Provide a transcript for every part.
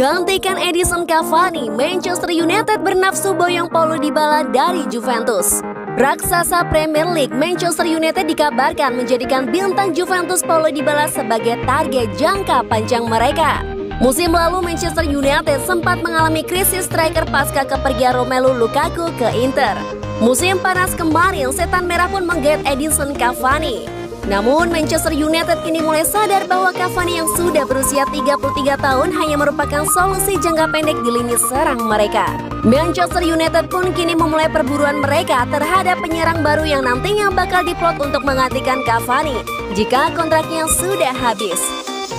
Gantikan Edinson Cavani, Manchester United bernafsu boyong Paulo Dybala dari Juventus. Raksasa Premier League Manchester United dikabarkan menjadikan bintang Juventus Paulo Dybala sebagai target jangka panjang mereka. Musim lalu Manchester United sempat mengalami krisis striker pasca kepergian Romelu Lukaku ke Inter. Musim panas kemarin, setan merah pun menggait Edinson Cavani. Namun Manchester United kini mulai sadar bahwa Cavani yang sudah berusia 33 tahun hanya merupakan solusi jangka pendek di lini serang mereka. Manchester United pun kini memulai perburuan mereka terhadap penyerang baru yang nantinya bakal diplot untuk menggantikan Cavani jika kontraknya sudah habis.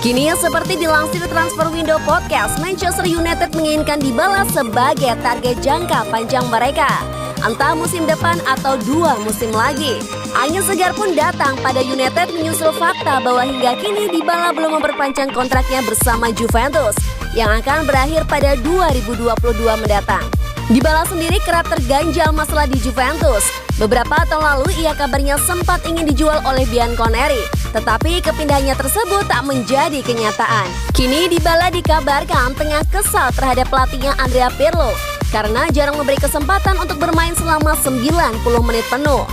Kini seperti dilansir Transfer Window Podcast, Manchester United menginginkan Dybala sebagai target jangka panjang mereka, entah musim depan atau 2 musim lagi. Angin segar pun datang pada United menyusul fakta bahwa hingga kini Dybala belum memperpanjang kontraknya bersama Juventus yang akan berakhir pada 2022 mendatang. Dybala sendiri kerap terganjal masalah di Juventus. Beberapa tahun lalu ia kabarnya sempat ingin dijual oleh Bianconeri, tetapi kepindahannya tersebut tak menjadi kenyataan. Kini Dybala dikabarkan tengah kesal terhadap pelatihnya Andrea Pirlo karena jarang memberi kesempatan untuk bermain selama 90 menit penuh.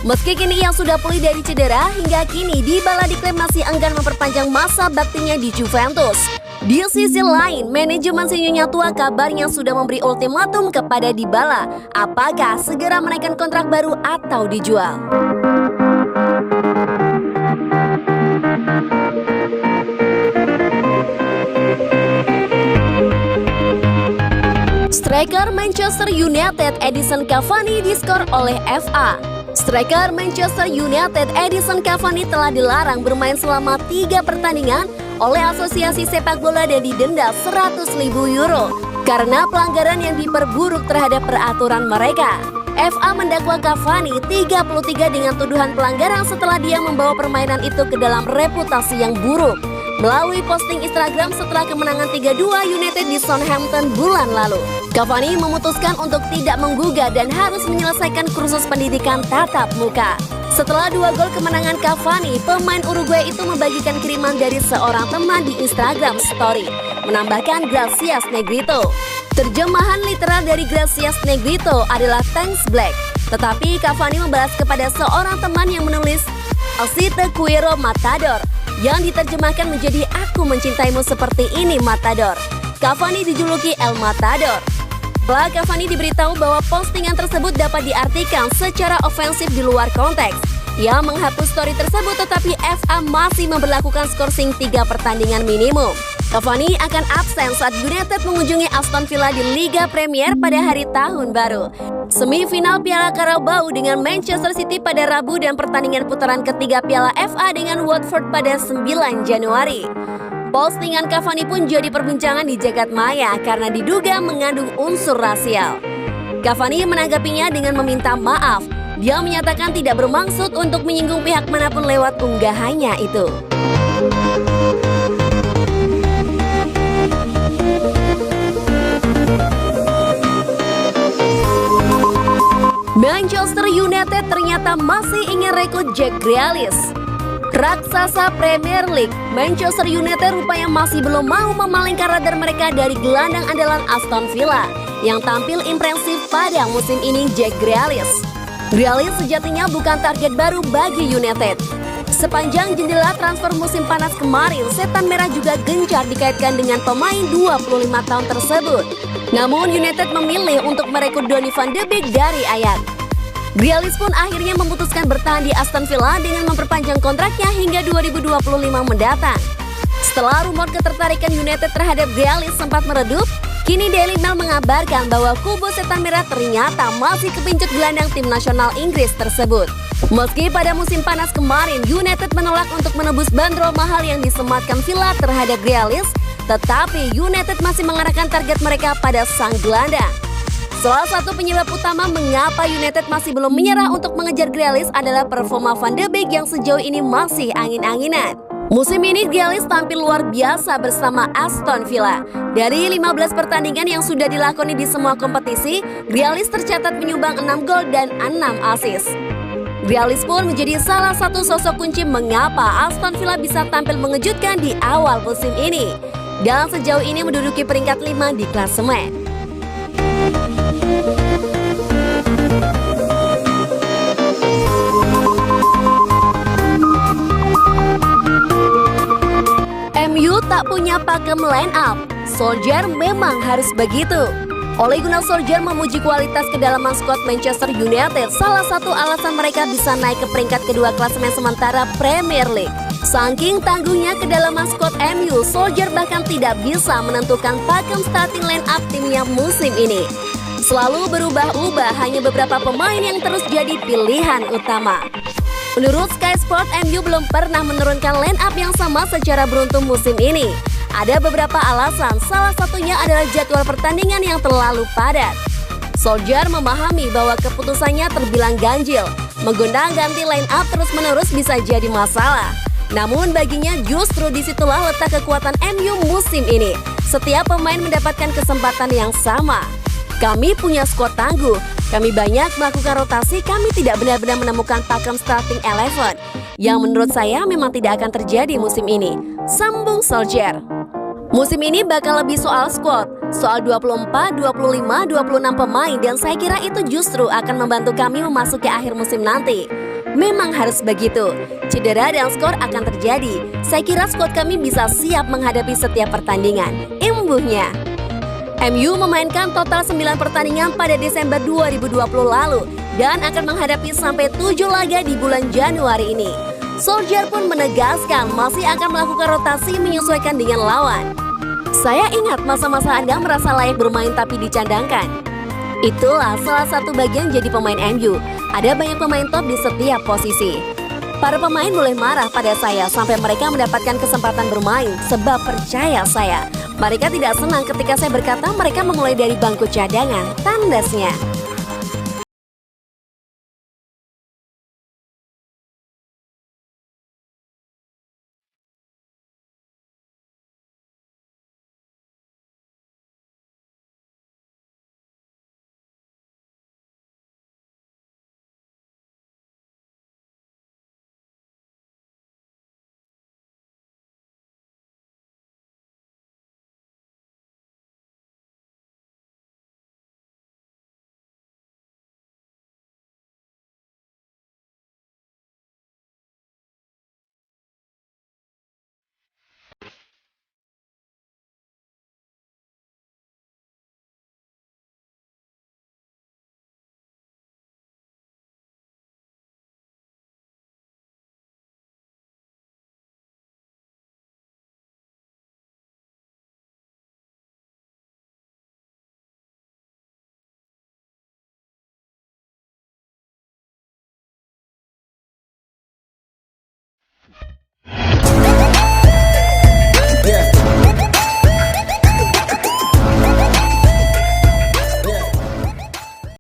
Meski kini ia sudah pulih dari cedera, hingga kini Dybala diklaim masih enggan memperpanjang masa baktinya di Juventus. Di sisi lain, manajemen sinyonya tua kabarnya sudah memberi ultimatum kepada Dybala, apakah segera menaikkan kontrak baru atau dijual. Striker Manchester United Edinson Cavani diskor oleh FA. Striker Manchester United Edinson Cavani telah dilarang bermain selama 3 pertandingan oleh Asosiasi Sepak Bola dan didenda 100.000 euro karena pelanggaran yang diperburuk terhadap peraturan mereka. FA mendakwa Cavani 33 dengan tuduhan pelanggaran setelah dia membawa permainan itu ke dalam reputasi yang buruk melalui posting Instagram setelah kemenangan 3-2 United di Southampton bulan lalu. Cavani memutuskan untuk tidak menggugat dan harus menyelesaikan kursus pendidikan tatap muka. Setelah 2 gol kemenangan Cavani, pemain Uruguay itu membagikan kiriman dari seorang teman di Instagram Story, menambahkan Gracias Negrito. Terjemahan literal dari Gracias Negrito adalah Thanks Black, tetapi Cavani membalas kepada seorang teman yang menulis Así te quiero Matador, yang diterjemahkan menjadi Aku mencintaimu seperti ini Matador. Cavani dijuluki El Matador. Setelah Cavani diberitahu bahwa postingan tersebut dapat diartikan secara ofensif di luar konteks, ia menghapus story tersebut, tetapi FA masih memberlakukan skorsing 3 pertandingan minimum. Cavani akan absen saat United mengunjungi Aston Villa di Liga Premier pada hari tahun baru. Semifinal Piala Carabao dengan Manchester City pada Rabu dan pertandingan putaran ketiga Piala FA dengan Watford pada 9 Januari. Postingan Cavani pun jadi perbincangan di jagat maya karena diduga mengandung unsur rasial. Cavani menanggapinya dengan meminta maaf. Dia menyatakan tidak bermaksud untuk menyinggung pihak manapun lewat unggahannya itu. Manchester United ternyata masih ingin rekrut Jack Grealish. Raksasa Premier League, Manchester United rupanya masih belum mau memalingkan radar mereka dari gelandang andalan Aston Villa yang tampil impresif pada musim ini, Jack Grealish. Grealish sejatinya bukan target baru bagi United. Sepanjang jendela transfer musim panas kemarin, setan merah juga gencar dikaitkan dengan pemain 25 tahun tersebut. Namun United memilih untuk merekrut Donny van de Beek dari Ajax. Grealish pun akhirnya memutuskan bertahan di Aston Villa dengan memperpanjang kontraknya hingga 2025 mendatang. Setelah rumor ketertarikan United terhadap Grealish sempat meredup, kini Daily Mail mengabarkan bahwa kubu setan merah ternyata masih kepincut gelandang tim nasional Inggris tersebut. Meski pada musim panas kemarin United menolak untuk menebus bandrol mahal yang disematkan Villa terhadap Grealish, tetapi United masih mengarahkan target mereka pada sang gelandang. Salah satu penyebab utama mengapa United masih belum menyerah untuk mengejar Grealish adalah performa Van de Beek yang sejauh ini masih angin-anginan. Musim ini Grealish tampil luar biasa bersama Aston Villa. Dari 15 pertandingan yang sudah dilakoni di semua kompetisi, Grealish tercatat menyumbang 6 gol dan 6 assist. Grealish pun menjadi salah satu sosok kunci mengapa Aston Villa bisa tampil mengejutkan di awal musim ini. dan sejauh ini menduduki peringkat 5 di klasemen. MU tak punya pakem line up, Solskjaer memang harus begitu. Ole Gunnar Solskjaer memuji kualitas kedalaman skuad Manchester United, salah satu alasan mereka bisa naik ke peringkat kedua klasemen sementara Premier League. Saking tangguhnya kedalaman skuad MU, Solskjaer bahkan tidak bisa menentukan pakem starting line up timnya musim ini. Selalu berubah-ubah, hanya beberapa pemain yang terus jadi pilihan utama. Menurut Sky Sport, MU belum pernah menurunkan line up yang sama secara beruntun musim ini. Ada beberapa alasan, salah satunya adalah jadwal pertandingan yang terlalu padat. Solskjaer memahami bahwa keputusannya terbilang ganjil. Menggonta-ganti line up terus-menerus bisa jadi masalah. Namun baginya justru disitulah letak kekuatan MU musim ini. Setiap pemain mendapatkan kesempatan yang sama. Kami punya skuad tangguh, kami banyak melakukan rotasi, kami tidak benar-benar menemukan pakem starting 11 yang menurut saya memang tidak akan terjadi musim ini, sambung Solskjaer. Musim ini bakal lebih soal squad, soal 24, 25, 26 pemain, dan saya kira itu justru akan membantu kami memasuki akhir musim nanti. Memang harus begitu, cedera dan skor akan terjadi. Saya kira skuad kami bisa siap menghadapi setiap pertandingan, imbuhnya. MU memainkan total 9 pertandingan pada Desember 2020 lalu dan akan menghadapi sampai 7 laga di bulan Januari ini. Solskjaer pun menegaskan masih akan melakukan rotasi menyesuaikan dengan lawan. Saya ingat masa-masa Anda merasa layak bermain tapi dicadangkan. Itulah salah satu bagian jadi pemain MU. Ada banyak pemain top di setiap posisi. Para pemain boleh marah pada saya sampai mereka mendapatkan kesempatan bermain, sebab percaya saya, mereka tidak senang ketika saya berkata mereka memulai dari bangku cadangan, tandasnya.